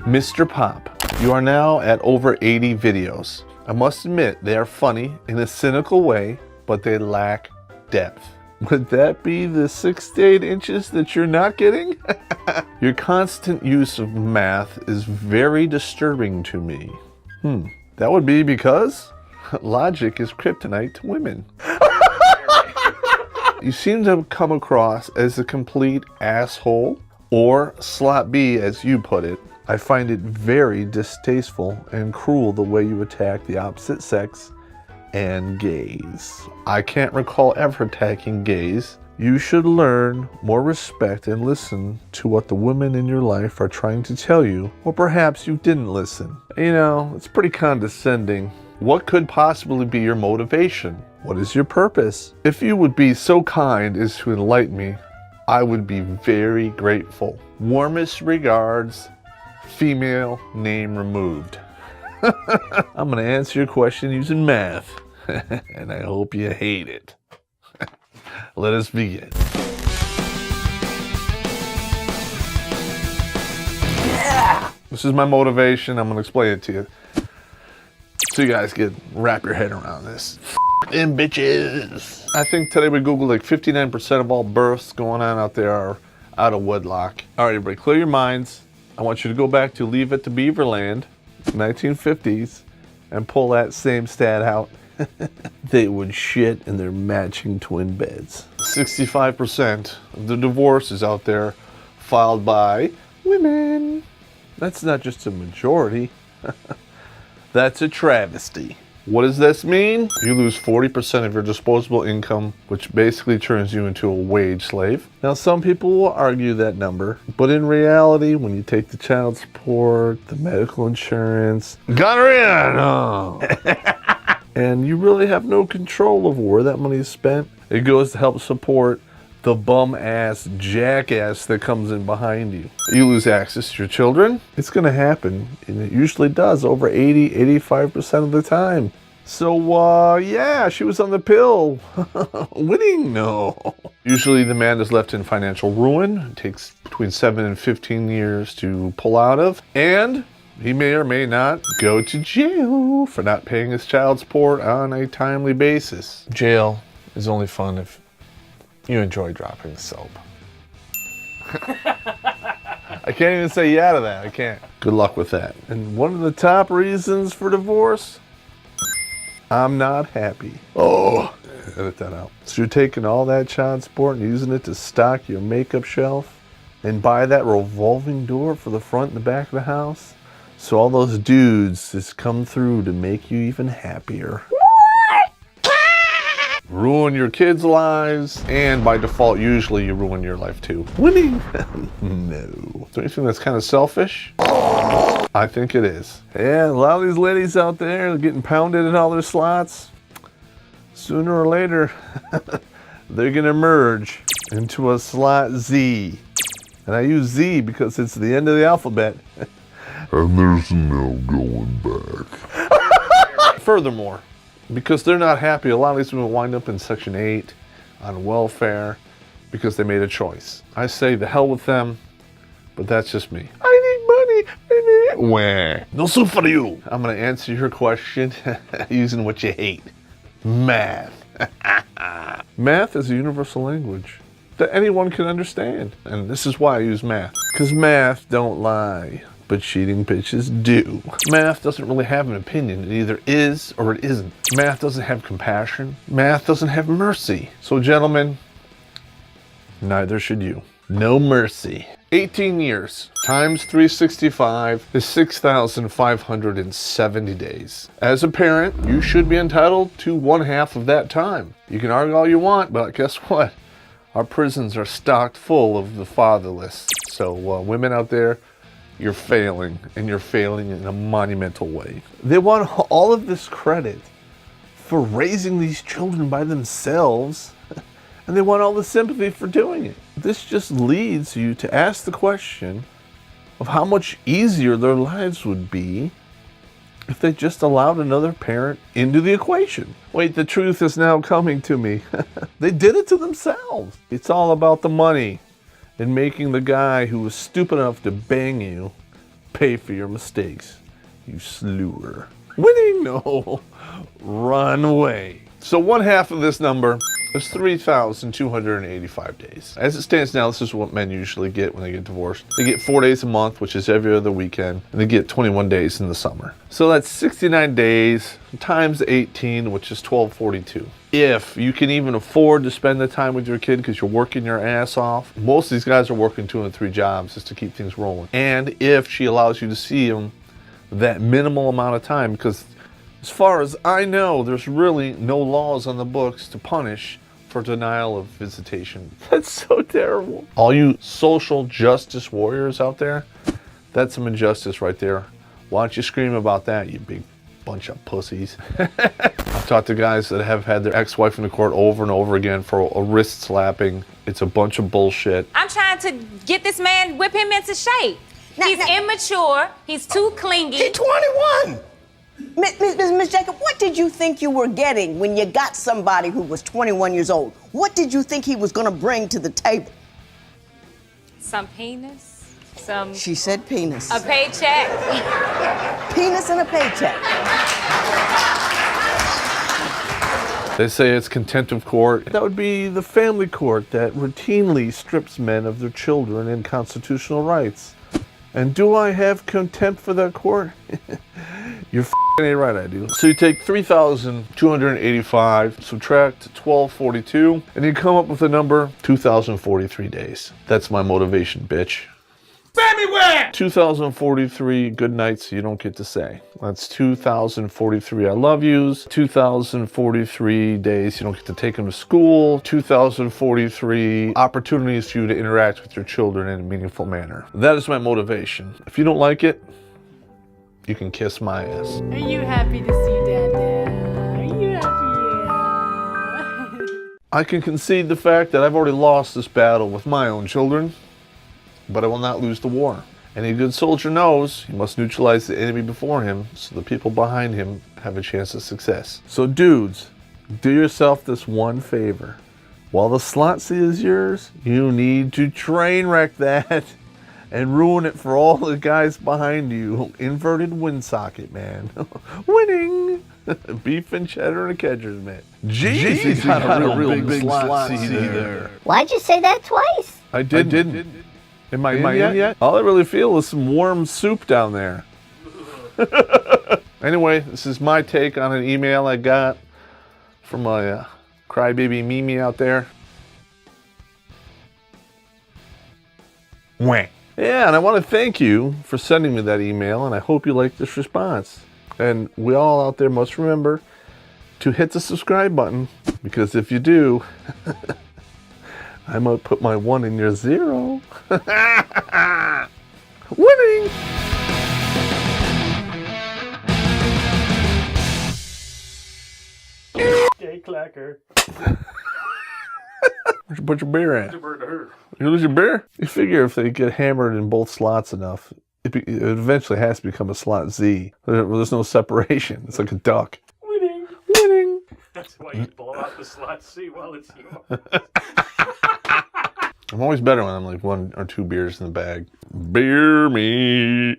Mr. Popp, you are now at over 80 videos. I must admit, they are funny in a cynical way, but they lack depth. Would that be the 6 to 8 inches that you're not getting? Your constant use of math is very disturbing to me. That would be because logic is kryptonite to women. You seem to have come across as a complete asshole, or slot B as you put it. I find it very distasteful and cruel the way you attack the opposite sex and gays. I can't recall ever attacking gays. You should learn more respect and listen to what the women in your life are trying to tell you, or perhaps you didn't listen. You know, it's pretty condescending. What could possibly be your motivation? What is your purpose? If you would be so kind as to enlighten me, I would be very grateful. Warmest regards, female name removed. I'm gonna answer your question using math, and I hope you hate it. Let us begin. Yeah! This is my motivation. I'm gonna explain it to you, so you guys can wrap your head around this. Them bitches. I think today we Googled like 59% of all births going on out there are out of wedlock. All right, everybody, clear your minds. I want you to go back to Leave It to Beaverland, 1950s, and pull that same stat out. They would shit in their matching twin beds. 65% of the divorces out there filed by women. That's not just a majority. That's a travesty. What does this mean? You lose 40% of your disposable income, which basically turns you into a wage slave. Now, some people will argue that number, but in reality, when you take the child support, the medical insurance, gonorrhea, and you really have no control of where that money is spent, it goes to help support the bum-ass jackass that comes in behind you. You lose access to your children. It's gonna happen, and it usually does over 85% of the time. So, yeah, she was on the pill. Winning? No. Usually the man is left in financial ruin. It takes between 7 and 15 years to pull out of, and he may or may not go to jail for not paying his child support on a timely basis. Jail is only fun if you enjoy dropping the soap. I can't even say yeah to that. I can't. Good luck with that. And one of the top reasons for divorce, I'm not happy. Oh, edit that out. So you're taking all that child support and using it to stock your makeup shelf and buy that revolving door for the front and the back of the house, so all those dudes just come through to make you even happier. Ruin your kids' lives, and by default, usually you ruin your life too. Winning? No. Don't you think that's kind of selfish? I think it is. Yeah, a lot of these ladies out there are getting pounded in all their slots. Sooner or later, they're gonna merge into a slot Z. And I use Z because it's the end of the alphabet. And there's no going back. Furthermore, because they're not happy, a lot of these women wind up in Section 8 on welfare because they made a choice. I say the hell with them, but that's just me. I need money. Wah. No soup for you. I'm going to answer your question using what you hate. Math. Math is a universal language that anyone can understand. And this is why I use math. Because math don't lie, but cheating bitches do. Math doesn't really have an opinion. It either is or it isn't. Math doesn't have compassion. Math doesn't have mercy. So gentlemen, neither should you. No mercy. 18 years times 365 is 6,570 days. As a parent, you should be entitled to 1/2 of that time. You can argue all you want, but guess what? Our prisons are stocked full of the fatherless. So women out there, you're failing, and you're failing in a monumental way. They want all of this credit for raising these children by themselves, and they want all the sympathy for doing it. This just leads you to ask the question of how much easier their lives would be if they just allowed another parent into the equation. Wait, the truth is now coming to me. They did it to themselves. It's all about the money and making the guy who was stupid enough to bang you Pay for your mistakes, you slewer. Winning? No. Run away. So 1/2 of this number is 3,285 days. As it stands now, this is what men usually get when they get divorced. They get 4 days a month, which is every other weekend, and they get 21 days in the summer. So that's 69 days times 18, which is 1242. If you can even afford to spend the time with your kid because you're working your ass off, most of these guys are working 2 and 3 jobs just to keep things rolling. And if she allows you to see them that minimal amount of time, because as far as I know, there's really no laws on the books to punish for denial of visitation. That's so terrible. All you social justice warriors out there, that's some injustice right there. Why don't you scream about that, you big bunch of pussies? I've talked to guys that have had their ex-wife in the court over and over again for a wrist slapping. It's a bunch of bullshit. I'm trying to get this man, whip him into shape. He's immature. He's too clingy. He's 21. Miss Jacob, what did you think you were getting when you got somebody who was 21 years old? What did you think he was going to bring to the table? Some penis. Some. She said penis. A paycheck. Penis and a paycheck. They say it's contempt of court. That would be the family court that routinely strips men of their children and constitutional rights. And do I have contempt for that court? You're ain't right, I do. So you take 3,285, subtract 1242, and you come up with a number, 2,043 days. That's my motivation, bitch. Everywhere! 2,043 good nights you don't get to say. That's 2,043 I love yous, 2,043 days you don't get to take them to school, 2,043 opportunities for you to interact with your children in a meaningful manner. That is my motivation. If you don't like it, you can kiss my ass. Are you happy to see Dad? Are you happy? Yeah. I can concede the fact that I've already lost this battle with my own children, but I will not lose the war. Any good soldier knows he must neutralize the enemy before him so the people behind him have a chance of success. So dudes, do yourself this one favor. While the slot C is yours, you need to train wreck that and ruin it for all the guys behind you. Inverted wind socket, man. Winning! Beef and cheddar and a catcher's mitt. Jeez, you got a real big slot C there. Why'd you say that twice? I didn't. Am I in yet? All I really feel is some warm soup down there. Anyway, this is my take on an email I got from my crybaby Mimi out there. Wah. Yeah, and I want to thank you for sending me that email, and I hope you like this response. And we all out there must remember to hit the subscribe button, because if you do, I might put my 1 in your 0. Winning! Gay clacker. Where'd you put your beer at? You lose your beer? You figure if they get hammered in both slots enough, it eventually has to become a slot Z. There's no separation. It's like a duck. Winning. Winning! That's why you blow out the slot C while it's yours. I'm always better when I'm like 1 or 2 beers in the bag. Beer me.